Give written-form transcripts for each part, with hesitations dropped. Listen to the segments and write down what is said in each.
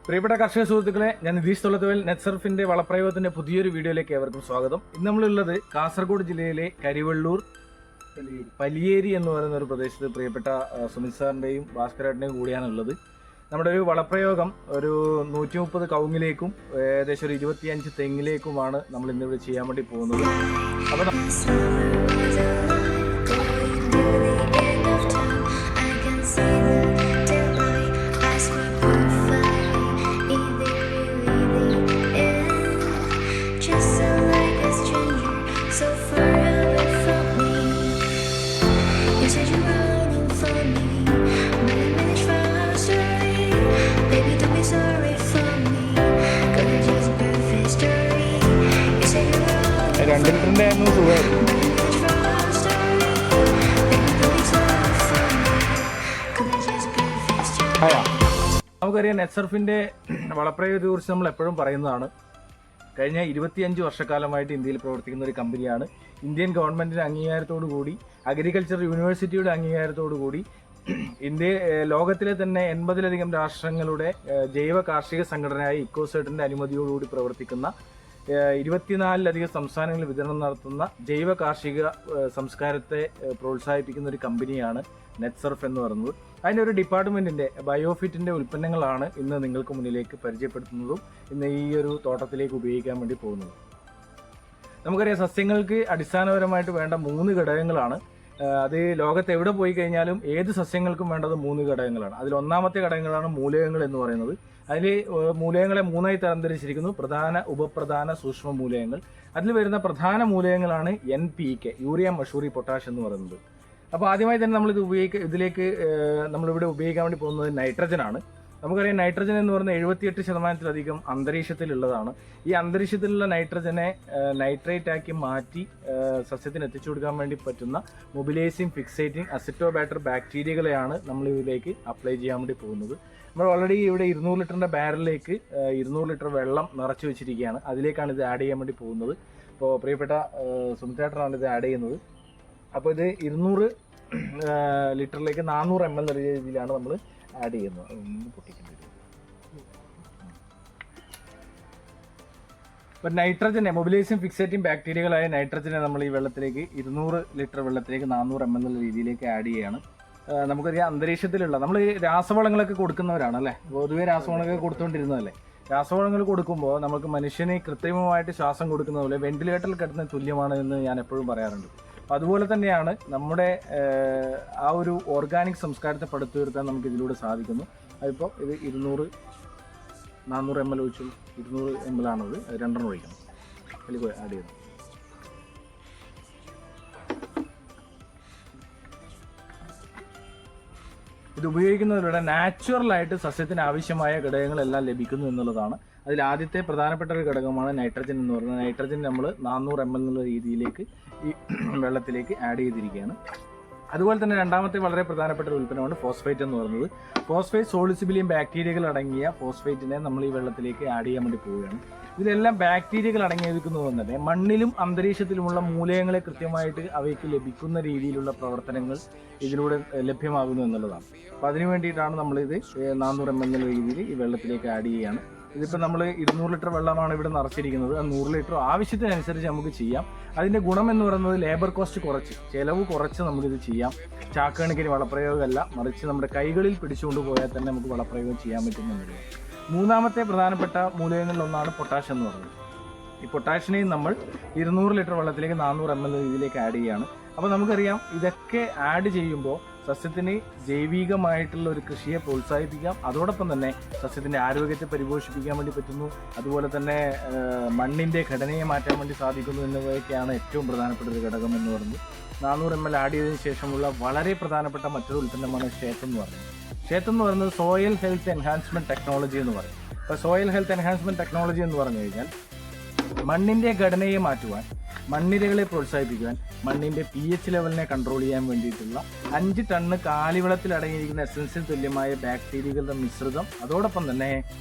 പ്രിയപ്പെട്ട കർഷക സുഹൃത്തുക്കളെ, ഞാൻ നിതീഷ് തൊള്ളത്തുവേൽ നെറ്റ്സർഫിന്റെ വളപ്രയോഗത്തിന്റെ പുതിയൊരു വീഡിയോയിലേക്ക് ഏവർക്കും സ്വാഗതം. ഇന്ന് നമ്മളുള്ളത് കാസർഗോഡ് ജില്ലയിലെ കരിവള്ളൂർ പലിയേരി എന്ന് പറയുന്ന ഒരു പ്രദേശത്ത് പ്രിയപ്പെട്ട സുമിത് സാറിന്റെയും ഭാസ്കരേട്ടന്റെയും കൂടിയാണുള്ളത്. നമ്മുടെ ഒരു വളപ്രയോഗം ഒരു 130 കവുങ്ങിലേക്കും ഏകദേശം ഒരു 25 തെങ്ങിലേക്കുമാണ് നമ്മൾ ഇന്നിവിടെ ചെയ്യാൻ വേണ്ടി പോകുന്നത്. അപ്പോൾ രണ്ടിന്റെ സുഖമായിരുന്നു. നമുക്കറിയാം, നെറ്റ്സർഫിന്റെ വളപ്രയോഗത്തെ കുറിച്ച് നമ്മൾ എപ്പോഴും പറയുന്നതാണ്. കഴിഞ്ഞ 25 വർഷക്കാലമായിട്ട് ഇന്ത്യയിൽ പ്രവർത്തിക്കുന്ന ഒരു കമ്പനിയാണ്. ഇന്ത്യൻ ഗവൺമെന്റിന്റെ അംഗീകാരത്തോടു കൂടി, അഗ്രികൾച്ചർ യൂണിവേഴ്സിറ്റിയുടെ അംഗീകാരത്തോടു കൂടി ലോകത്തിലെ തന്നെ 80ലധികം രാഷ്ട്രങ്ങളുടെ ജൈവ കാർഷിക സംഘടനയായ ഇക്കോസെർട്ടിന്റെ അനുമതിയോടുകൂടി പ്രവർത്തിക്കുന്ന 24ലധികം സംസ്ഥാനങ്ങളിൽ വിതരണം നടത്തുന്ന ജൈവ കാർഷിക സംസ്കാരത്തെ പ്രോത്സാഹിപ്പിക്കുന്ന ഒരു കമ്പനിയാണ് നെറ്റ്സർഫ് എന്ന് പറയുന്നത്. അതിൻ്റെ ഒരു ഡിപ്പാർട്ട്മെന്റിന്റെ ബയോഫിറ്റിന്റെ ഉൽപ്പന്നങ്ങളാണ് ഇന്ന് നിങ്ങൾക്ക് മുന്നിലേക്ക് പരിചയപ്പെടുത്തുന്നതും ഇന്ന് ഈ ഒരു തോട്ടത്തിലേക്ക് ഉപയോഗിക്കാൻ വേണ്ടി പോകുന്നതും. നമുക്കറിയാം, സസ്യങ്ങൾക്ക് അടിസ്ഥാനപരമായിട്ട് വേണ്ട 3 ഘടകങ്ങളാണ്. അത് ലോകത്ത് എവിടെ പോയി കഴിഞ്ഞാലും ഏത് സസ്യങ്ങൾക്കും വേണ്ടത് 3 ഘടകങ്ങളാണ്. അതിൽ ഒന്നാമത്തെ ഘടകങ്ങളാണ് മൂലകങ്ങൾ എന്ന് പറയുന്നത്. അതിൽ മൂലകങ്ങളെ 3ആയി തരംതിരിച്ചിരിക്കുന്നു: പ്രധാന, ഉപപ്രധാന, സൂക്ഷ്മ മൂലകങ്ങൾ. അതിൽ വരുന്ന പ്രധാന മൂലകങ്ങളാണ് NPK, യൂറിയ, മഷൂറി, പൊട്ടാഷ് എന്ന് പറയുന്നത്. അപ്പോൾ ആദ്യമായി തന്നെ ഇതിലേക്ക് നമ്മളിവിടെ ഉപയോഗിക്കാൻ വേണ്ടി പോകുന്നത് നൈട്രജനാണ്. നമുക്കറിയാം, നൈട്രജൻ എന്ന് പറയുന്നത് 78% അന്തരീക്ഷത്തിലുള്ളതാണ്. ഈ അന്തരീക്ഷത്തിലുള്ള നൈട്രജനെ നൈട്രേറ്റ് ആക്കി മാറ്റി സസ്യത്തിന് എത്തിച്ചു കൊടുക്കാൻ വേണ്ടി പറ്റുന്ന മൊബിലൈസിങ്, ഫിക്സേറ്റിംഗ്, അസിറ്റോബാക്ടർ ബാക്ടീരിയകളെയാണ് നമ്മൾ ഇതിലേക്ക് അപ്ലൈ ചെയ്യാൻ വേണ്ടി പോകുന്നത്. നമ്മൾ ഓൾറെഡി ഇവിടെ 200 ലിറ്ററിൻ്റെ ബാരലിലേക്ക് 200 ലിറ്റർ വെള്ളം നിറച്ച് വെച്ചിരിക്കുകയാണ്. അതിലേക്കാണ് ഇത് ആഡ് ചെയ്യാൻ വേണ്ടി പോകുന്നത്. ഇപ്പോൾ പ്രിയപ്പെട്ട സുമിത്തേട്ടനാണ് ഇത് ആഡ് ചെയ്യുന്നത്. അപ്പോൾ ഇത് 200 ലിറ്ററിലേക്ക് 400 ml എന്ന രീതിയിലാണ് നമ്മൾ ആഡ് ചെയ്യുന്നത്. പൊട്ടിക്കേണ്ടി വരും. ഇപ്പം നൈട്രജനെ, മൊബിലൈസിങ് ഫിക്സേറ്റിംഗ് ബാക്ടീരിയകളായ നൈട്രജനെ നമ്മൾ ഈ വെള്ളത്തിലേക്ക് 200 ലിറ്റർ വെള്ളത്തിലേക്ക് 400 ml എന്ന രീതിയിലേക്ക് ആഡ് ചെയ്യുകയാണ്. നമുക്കറിയാം, അന്തരീക്ഷത്തിലുള്ള നമ്മൾ രാസവളങ്ങളൊക്കെ കൊടുക്കുന്നവരാണ് അല്ലേ, പൊതുവേ രാസവളങ്ങളൊക്കെ കൊടുത്തുകൊണ്ടിരുന്നതല്ലേ. രാസവളങ്ങൾ കൊടുക്കുമ്പോൾ നമുക്ക് മനുഷ്യന് കൃത്രിമമായിട്ട് ശ്വാസം കൊടുക്കുന്ന പോലെ വെന്റിലേറ്ററിൽ കിടന്ന തുല്യമാണ് എന്ന് ഞാൻ എപ്പോഴും പറയാറുണ്ട്. അതുപോലെ തന്നെയാണ് നമ്മുടെ ആ ഒരു ഓർഗാനിക് സംസ്കാരത്തെ പടുത്തുയർത്താൻ നമുക്ക് ഇതിലൂടെ സാധിക്കുന്നു. അതിപ്പോൾ ഇത് 400 ml ഒഴിച്ചു, 200 ml ആണത്, 2 ഒഴിക്കണം. അതിൽ ആഡ് ചെയ്യുന്നു. ഇത് ഉപയോഗിക്കുന്നതിലൂടെ നാച്ചുറലായിട്ട് സസ്യത്തിന് ആവശ്യമായ ഘടകങ്ങളെല്ലാം ലഭിക്കുന്നു എന്നുള്ളതാണ്. അതിൽ ആദ്യത്തെ പ്രധാനപ്പെട്ട ഒരു ഘടകമാണ് നൈട്രജൻ എന്ന് പറയുന്നത്. നൈട്രജൻ നമ്മൾ 400 ml എന്നുള്ള രീതിയിലേക്ക് ഈ വെള്ളത്തിലേക്ക് ആഡ് ചെയ്തിരിക്കുകയാണ്. അതുപോലെ തന്നെ രണ്ടാമത്തെ വളരെ പ്രധാനപ്പെട്ട ഒരു ഉൽപ്പന്നമാണ് ഫോസ്ഫേറ്റ് എന്ന് പറയുന്നത്. ഫോസ്ഫേറ്റ് സോളിസിബിലിയം ബാക്ടീരിയകൾ അടങ്ങിയ ഫോസ്ഫേറ്റിനെ നമ്മൾ ഈ വെള്ളത്തിലേക്ക് ആഡ് ചെയ്യാൻ വേണ്ടി പോവുകയാണ്. ഇതിലെല്ലാം ബാക്ടീരിയകൾ അടങ്ങിയിരിക്കുന്നത് കൊണ്ട് തന്നെ മണ്ണിലും അന്തരീക്ഷത്തിലുമുള്ള മൂലകങ്ങളെ കൃത്യമായിട്ട് അവയ്ക്ക് ലഭിക്കുന്ന രീതിയിലുള്ള പ്രവർത്തനങ്ങൾ ഇതിലൂടെ ലഭ്യമാകുന്നു എന്നുള്ളതാണ്. അപ്പോൾ അതിനു വേണ്ടിയിട്ടാണ് നമ്മളിത് 400 ml എന്ന രീതിയിൽ ഈ വെള്ളത്തിലേക്ക് ആഡ് ചെയ്യുകയാണ്. ഇതിപ്പോൾ നമ്മൾ 200 ലിറ്റർ വെള്ളമാണ് ഇവിടെ നിറച്ചിരിക്കുന്നത്. ആ 100 ലിറ്റർ ആവശ്യത്തിനനുസരിച്ച് നമുക്ക് ചെയ്യാം. അതിൻ്റെ ഗുണം എന്ന് പറയുന്നത് ലേബർ കോസ്റ്റ് കുറച്ച്, ചിലവ് കുറച്ച് നമുക്കിത് ചെയ്യാം. ചാക്കണക്കിന് വളപ്രയോഗമല്ല, മറിച്ച് നമ്മുടെ കൈകളിൽ പിടിച്ചുകൊണ്ട് പോയാൽ തന്നെ നമുക്ക് വളപ്രയോഗം ചെയ്യാൻ പറ്റുന്നുണ്ട്. മൂന്നാമത്തെ പ്രധാനപ്പെട്ട മൂലകങ്ങളിലൊന്നാണ് പൊട്ടാഷ് എന്ന് പറയുന്നത്. ഈ പൊട്ടാഷിനെയും നമ്മൾ 200 ലിറ്റർ വെള്ളത്തിലേക്ക് 400 ml ഇതിലേക്ക് ആഡ് ചെയ്യുകയാണ്. അപ്പോൾ നമുക്കറിയാം, ഇതൊക്കെ ആഡ് ചെയ്യുമ്പോൾ സസ്യത്തിന് ജൈവികമായിട്ടുള്ള ഒരു കൃഷിയെ പ്രോത്സാഹിപ്പിക്കാം. അതോടൊപ്പം തന്നെ സസ്യത്തിൻ്റെ ആരോഗ്യത്തെ പരിപോഷിപ്പിക്കാൻ വേണ്ടി പറ്റുന്നു. അതുപോലെ തന്നെ മണ്ണിൻ്റെ ഘടനയെ മാറ്റാൻ വേണ്ടി സാധിക്കുന്നു എന്നിവയൊക്കെയാണ് ഏറ്റവും പ്രധാനപ്പെട്ട ഒരു ഘടകം എന്ന് പറയുന്നത്. 400 ml ആഡ് ചെയ്തതിന് ശേഷമുള്ള വളരെ പ്രധാനപ്പെട്ട മറ്റൊരു ഉൽപ്പന്നമാണ് ഷേത്ത് എന്ന് പറയുന്നത്. ഷേത്ത് എന്ന് പറയുന്നത് സോയിൽ ഹെൽത്ത് എൻഹാൻസ്മെൻറ്റ് ടെക്നോളജി എന്ന് പറയും. അപ്പോൾ സോയിൽ ഹെൽത്ത് എൻഹാൻസ്മെൻറ്റ് ടെക്നോളജി എന്ന് പറഞ്ഞു കഴിഞ്ഞാൽ മണ്ണിൻ്റെ ഘടനയെ മാറ്റുവാൻ, മണ്ണിരകളെ പ്രോത്സാഹിപ്പിക്കുവാൻ, മണ്ണിൻ്റെ pH ലെവലിനെ കൺട്രോൾ ചെയ്യാൻ വേണ്ടിയിട്ടുള്ള 5 ടണ്ണ് കാലിവളത്തിൽ അടങ്ങിയിരിക്കുന്ന എസൻസിന് തുല്യമായ ബാക്ടീരിയകളുടെ മിശ്രിതം, അതോടൊപ്പം തന്നെ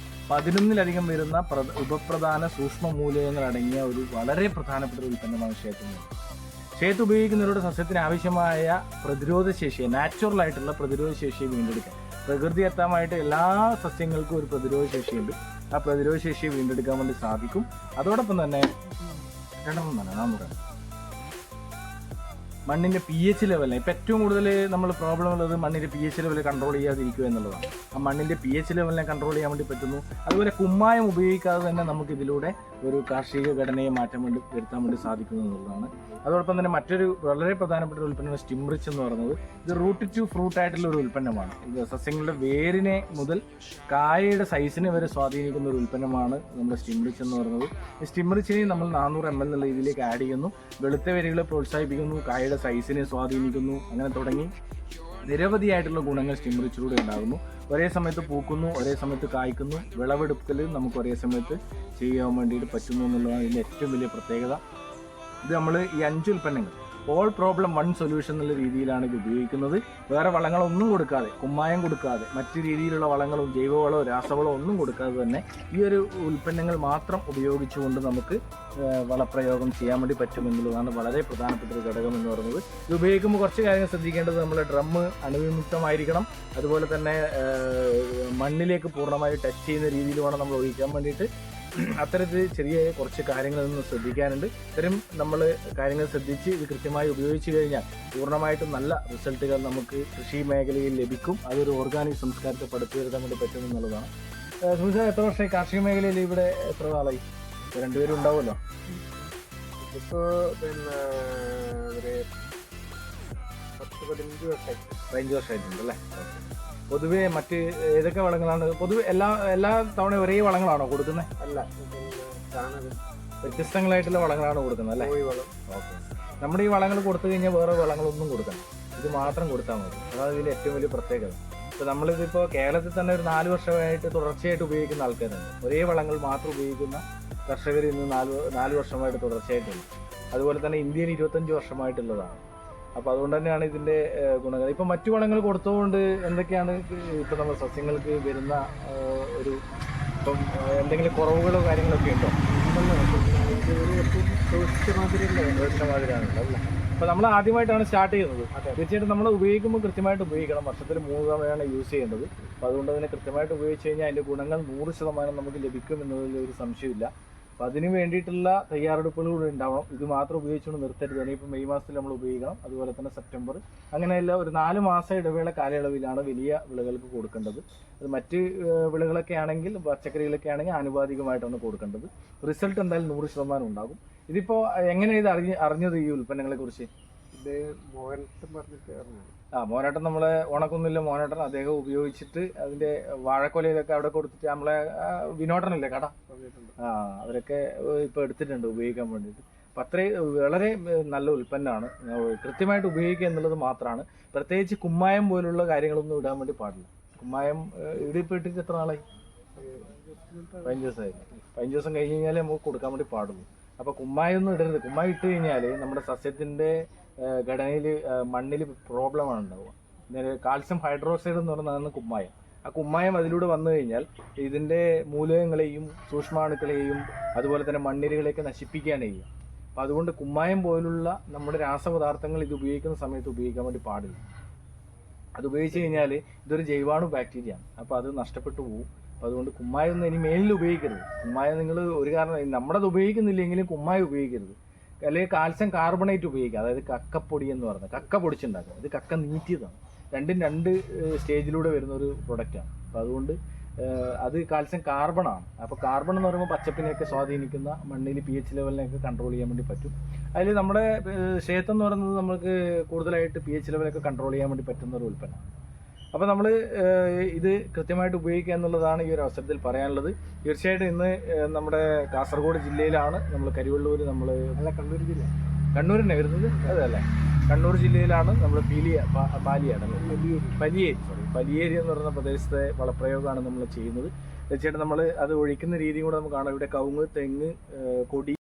11ലധികം വരുന്ന ഉപപ്രധാന സൂക്ഷ്മ മൂലകങ്ങൾ അടങ്ങിയ ഒരു വളരെ പ്രധാനപ്പെട്ട ഉൽപ്പന്നമാണ് ഷേത്ത്. ഷേത്ത് ഉപയോഗിക്കുന്നതിലൂടെ സസ്യത്തിന് ആവശ്യമായ പ്രതിരോധശേഷിയെ, നാച്ചുറലായിട്ടുള്ള പ്രതിരോധശേഷിയെ വീണ്ടെടുക്കാൻ, പ്രകൃതിദത്തമായിട്ട് എല്ലാ സസ്യങ്ങൾക്കും ഒരു പ്രതിരോധ ശേഷിയുണ്ട്. ആ പ്രതിരോധ ശേഷിയെ വീണ്ടെടുക്കാൻ വേണ്ടി സാധിക്കും. അതോടൊപ്പം തന്നെ മണ്ണിൻ്റെ pH ലെവലിനെ ഇപ്പം ഏറ്റവും കൂടുതൽ നമ്മൾ പ്രോബ്ലം ഉള്ളത് മണ്ണിൻ്റെ pH ലെവൽ കൺട്രോൾ ചെയ്യാതിരിക്കുക എന്നുള്ളതാണ്. ആ മണ്ണിൻ്റെ pH ലെവലിനെ കൺട്രോൾ ചെയ്യാൻ വേണ്ടി പറ്റുന്നു. അതുപോലെ കുമ്മായം ഉപയോഗിക്കാതെ തന്നെ നമുക്ക് ഇതിലൂടെ ഒരു കാർഷിക ഘടനയെ വരുത്താൻ വേണ്ടി സാധിക്കുന്നു എന്നുള്ളതാണ്. അതോടൊപ്പം തന്നെ മറ്റൊരു വളരെ പ്രധാനപ്പെട്ട ഒരു ഉൽപ്പന്നമാണ് സ്റ്റിംറിച്ച് എന്ന് പറയുന്നത്. ഇത് റൂട്ട് ടു ഫ്രൂട്ട് ആയിട്ടുള്ള ഒരു ഉൽപ്പന്നമാണ്. ഇത് സസ്യങ്ങളുടെ വേരിനെ മുതൽ കായയുടെ സൈസിനെ വരെ സ്വാധീനിക്കുന്ന ഒരു ഉൽപ്പന്നമാണ് നമ്മുടെ സ്റ്റിംറിച്ച് എന്ന് പറയുന്നത്. ഈ സ്റ്റിംറിച്ചിനെ നമ്മൾ 400 ml എന്നുള്ള രീതിയിലേക്ക് ആഡ് ചെയ്യുന്നു. വെളുത്ത വേരുകളെ പ്രോത്സാഹിപ്പിക്കുന്നു, കായയുടെ സൈസിനെ സ്വാധീനിക്കുന്നു. അങ്ങനെ തുടങ്ങി നിരവധിയായിട്ടുള്ള ഗുണങ്ങൾ സ്റ്റിംറിച്ചിലൂടെ ഉണ്ടാകുന്നു. ഒരേ സമയത്ത് പൂക്കുന്നു, ഒരേ സമയത്ത് കായ്ക്കുന്നു, വിളവെടുക്കൽ നമുക്ക് ഒരേ സമയത്ത് ചെയ്യാൻ വേണ്ടിയിട്ട് പറ്റുന്നു എന്നുള്ളതാണ് ഇതിൻ്റെ ഏറ്റവും വലിയ പ്രത്യേകത. ഇത് നമ്മൾ ഈ 5 ഉൽപ്പന്നങ്ങൾ ഓൾ പ്രോബ്ലം വൺ സൊല്യൂഷൻ എന്നുള്ള രീതിയിലാണ് ഇത് ഉപയോഗിക്കുന്നത്. വേറെ വളങ്ങളൊന്നും കൊടുക്കാതെ, കുമ്മായം കൊടുക്കാതെ, മറ്റു രീതിയിലുള്ള വളങ്ങളും ജൈവവളമോ രാസവളമോ ഒന്നും കൊടുക്കാതെ തന്നെ ഈ ഒരു ഉൽപ്പന്നങ്ങൾ മാത്രം ഉപയോഗിച്ചുകൊണ്ട് നമുക്ക് വളപ്രയോഗം ചെയ്യാൻ വേണ്ടി പറ്റുമെന്നുള്ളതാണ് വളരെ പ്രധാനപ്പെട്ട ഒരു ഘടകം എന്ന് പറയുന്നത്. ഇത് ഉപയോഗിക്കുമ്പോൾ കുറച്ച് കാര്യങ്ങൾ ശ്രദ്ധിക്കേണ്ടത്, നമ്മുടെ ഡ്രമ്മ് അണുവിമുക്തമായിരിക്കണം. അതുപോലെ തന്നെ മണ്ണിലേക്ക് പൂർണ്ണമായി ടച്ച് ചെയ്യുന്ന രീതിയിൽ വേണം നമ്മൾ ഒഴിക്കാൻ വേണ്ടിയിട്ട്. അത്തരത്തിൽ ചെറിയ കുറച്ച് കാര്യങ്ങളൊന്നും ശ്രദ്ധിക്കാനുണ്ട്. ഇത്തരം നമ്മൾ കാര്യങ്ങൾ ശ്രദ്ധിച്ച് ഇത് കൃത്യമായി ഉപയോഗിച്ച് കഴിഞ്ഞാൽ പൂർണ്ണമായിട്ടും നല്ല റിസൾട്ടുകൾ നമുക്ക് കൃഷി മേഖലയിൽ ലഭിക്കും. അതൊരു ഓർഗാനിക് സംസ്കാരത്തെ പടുത്തുയർത്താൻ വേണ്ടി പറ്റുമെന്നുള്ളതാണ്. സുനിൽ സാർ, എത്ര വർഷമായി കാർഷിക മേഖലയിൽ ഇവിടെ? എത്ര നാളായി? രണ്ടുപേരും ഉണ്ടാവുമല്ലോ. ഇപ്പോൾ പിന്നെ ഒരു 10-15 വർഷമായി. 15 വർഷമായിട്ടുണ്ട് അല്ലേ? പൊതുവെ മറ്റ് ഏതൊക്കെ വളങ്ങളാണ് പൊതുവെ എല്ലാ തവണയും ഒരേ വളങ്ങളാണോ കൊടുക്കുന്നത്? അല്ല, ചാണകം വ്യത്യസ്തങ്ങളായിട്ടുള്ള വളങ്ങളാണ് കൊടുക്കുന്നത് അല്ലേ? വളം. ഓക്കെ. നമ്മുടെ ഈ വളങ്ങൾ കൊടുത്തു കഴിഞ്ഞാൽ വേറെ വളങ്ങളൊന്നും കൊടുക്കണം, ഇത് മാത്രം കൊടുത്താൽ മതി. അതാണ് ഇതിൻ്റെ ഏറ്റവും വലിയ പ്രത്യേകത. ഇപ്പോൾ നമ്മളിതിപ്പോൾ കേരളത്തിൽ തന്നെ ഒരു 4 വർഷമായിട്ട് തുടർച്ചയായിട്ട് ഉപയോഗിക്കുന്ന ആൾക്കാരുണ്ട്. ഒരേ വളങ്ങൾ മാത്രം ഉപയോഗിക്കുന്ന കർഷകർ ഇന്ന് 4 വർഷമായിട്ട് തുടർച്ചയായിട്ടുണ്ട്. അതുപോലെ തന്നെ ഇന്ത്യയിൽ 25 വർഷമായിട്ടുള്ളതാണ്. അപ്പോൾ അതുകൊണ്ട് തന്നെയാണ് ഇതിൻ്റെ ഗുണങ്ങൾ. ഇപ്പം മറ്റു വളങ്ങൾ കൊടുത്തുകൊണ്ട് എന്തൊക്കെയാണ് ഇപ്പം നമ്മൾ സസ്യങ്ങൾക്ക് വരുന്ന ഒരു ഇപ്പം എന്തെങ്കിലും കുറവുകളോ കാര്യങ്ങളൊക്കെ ഉണ്ടോ? മാതിരിയാണല്ലോ അല്ലേ? അപ്പോൾ നമ്മൾ ആദ്യമായിട്ടാണ് സ്റ്റാർട്ട് ചെയ്യുന്നത്. തീർച്ചയായിട്ടും നമ്മൾ ഉപയോഗിക്കുമ്പോൾ കൃത്യമായിട്ട് ഉപയോഗിക്കണം. വർഷത്തിൽ 3 തവണയാണ് യൂസ് ചെയ്യേണ്ടത്. അപ്പോൾ അതുകൊണ്ട് തന്നെ കൃത്യമായിട്ട് ഉപയോഗിച്ച് കഴിഞ്ഞാൽ അതിൻ്റെ ഗുണങ്ങൾ 100% നമുക്ക് ലഭിക്കും എന്നതിൽ ഒരു സംശയമില്ല. അപ്പോൾ അതിന് വേണ്ടിയിട്ടുള്ള തയ്യാറെടുപ്പുകൾ ഉണ്ടാവണം. ഇത് മാത്രം ഉപയോഗിച്ചുകൊണ്ട് നിർത്തരുത്. ഇനിയിപ്പോൾ മെയ് മാസത്തിൽ നമ്മൾ ഉപയോഗിക്കണം. അതുപോലെ തന്നെ സെപ്റ്റംബർ, അങ്ങനെയല്ല ഒരു 4 മാസം ഇടവേള കാലയളവിലാണ് വലിയ വിളകൾക്ക് കൊടുക്കേണ്ടത്. അത് മറ്റ് വിളകളൊക്കെ ആണെങ്കിൽ, പച്ചക്കറികളൊക്കെ ആണെങ്കിൽ ആനുപാതികമായിട്ടാണ് കൊടുക്കേണ്ടത്. റിസൾട്ട് എന്തായാലും 100% ഉണ്ടാകും. ഇതിപ്പോൾ എങ്ങനെയാണ് ഇത് അറിഞ്ഞത് ഈ ഉൽപ്പന്നങ്ങളെ കുറിച്ച്? ഇത് മോഹനട്ടൻ പറഞ്ഞിട്ട് അറിഞ്ഞത്. മോനേട്ടൻ, നമ്മളെ ഓണക്കുന്നില്ല മോനേട്ടൻ, അദ്ദേഹം ഉപയോഗിച്ചിട്ട് അതിൻ്റെ വാഴക്കൊലയിലൊക്കെ അവിടെ കൊടുത്തിട്ട് നമ്മളെ വിനോദനല്ലേ കട, അവരൊക്കെ ഇപ്പോൾ എടുത്തിട്ടുണ്ട് ഉപയോഗിക്കാൻ വേണ്ടിയിട്ട്. അപ്പം അത്രയും വളരെ നല്ല ഉൽപ്പന്നമാണ്. കൃത്യമായിട്ട് ഉപയോഗിക്കുക എന്നുള്ളത് മാത്രമാണ്. പ്രത്യേകിച്ച് കുമ്മായം പോലുള്ള കാര്യങ്ങളൊന്നും ഇടാൻ വേണ്ടി പാടില്ല. കുമ്മായം ഇടിപ്പോൾ ഇട്ടിട്ട് എത്ര നാളായി? 15 ദിവസമായി. 15 ദിവസം കഴിഞ്ഞ് കഴിഞ്ഞാലേ നമുക്ക് കൊടുക്കാൻ വേണ്ടി പാടുള്ളൂ. അപ്പോൾ കുമ്മായം ഒന്നും ഇടരുത്. കുമ്മായം ഇട്ട് കഴിഞ്ഞാൽ നമ്മുടെ സസ്യത്തിൻ്റെ ഘടനയിൽ മണ്ണിൽ പ്രോബ്ലമാണ് ഉണ്ടാവുക. കാൽസ്യം ഹൈഡ്രോക്സൈഡ് എന്ന് പറയുന്നതാണ് കുമ്മായം. ആ കുമ്മായം അതിലൂടെ വന്നു കഴിഞ്ഞാൽ ഇതിൻ്റെ മൂലകങ്ങളെയും സൂക്ഷ്മാണുക്കളെയും അതുപോലെ തന്നെ മണ്ണിരകളെയൊക്കെ നശിപ്പിക്കുകയാണ് ചെയ്യുക. അപ്പോൾ അതുകൊണ്ട് കുമ്മായം പോലുള്ള നമ്മുടെ രാസപദാർത്ഥങ്ങൾ ഇത് ഉപയോഗിക്കുന്ന സമയത്ത് ഉപയോഗിക്കാൻ വേണ്ടി പാടില്ല. അത് ഉപയോഗിച്ച് കഴിഞ്ഞാൽ ഇതൊരു ജൈവാണു ബാക്ടീരിയയാണ്. അപ്പോൾ അത് നഷ്ടപ്പെട്ടു പോകും. അപ്പോൾ അതുകൊണ്ട് കുമ്മായം ഒന്നും ഇനി മേലിൽ ഉപയോഗിക്കരുത്. കുമ്മായം നിങ്ങൾ ഒരു കാരണം നമ്മളത് ഉപയോഗിക്കുന്നില്ലെങ്കിലും കുമ്മായം ഉപയോഗിക്കരുത്. അല്ലെങ്കിൽ കാൽസ്യം കാർബണേറ്റ് ഉപയോഗിക്കുക. അതായത് കക്കപ്പൊടി എന്ന് പറയുന്നത്, കക്ക പൊടിച്ചുണ്ടാക്കുക. ഇത് കക്ക നീറ്റിയതാണ്. രണ്ടും 2 സ്റ്റേജിലൂടെ വരുന്ന ഒരു പ്രൊഡക്റ്റാണ്. അപ്പോൾ അതുകൊണ്ട് അത് കാൽസ്യം കാർബണാണ്. അപ്പോൾ കാർബൺ എന്ന് പറയുമ്പോൾ പച്ചപ്പിനെയൊക്കെ സ്വാധീനിക്കുന്ന, മണ്ണിൽ pH ലെവലിനെയൊക്കെ കൺട്രോൾ ചെയ്യാൻ വേണ്ടി പറ്റും. അതിൽ നമ്മുടെ ക്ഷേത്രം എന്ന് പറയുന്നത് നമുക്ക് കൂടുതലായിട്ട് pH ലെവലൊക്കെ കൺട്രോൾ ചെയ്യാൻ വേണ്ടി പറ്റുന്ന ഒരു ഉൽപ്പന്നമാണ്. അപ്പോൾ നമ്മൾ ഇത് കൃത്യമായിട്ട് ഉപയോഗിക്കുക എന്നുള്ളതാണ് ഈ ഒരു അവസരത്തിൽ പറയാനുള്ളത്. തീർച്ചയായിട്ടും ഇന്ന് നമ്മുടെ കാസർഗോഡ് ജില്ലയിലാണ്, നമ്മൾ കരിവള്ളൂർ, നമ്മൾ കണ്ണൂർ ജില്ല, കണ്ണൂർ തന്നെ വരുന്നത് അതെ അല്ലേ? കണ്ണൂർ ജില്ലയിലാണ് നമ്മൾ പലിയേരി എന്ന് പറയുന്ന പ്രദേശത്തെ വളപ്രയോഗമാണ് നമ്മൾ ചെയ്യുന്നത്. തീർച്ചയായിട്ടും നമ്മൾ അത് ഒഴിക്കുന്ന രീതിയും കൂടെ നമുക്ക് കാണാം. ഇവിടെ കവുങ്ങ്, തെങ്ങ്, കൊടി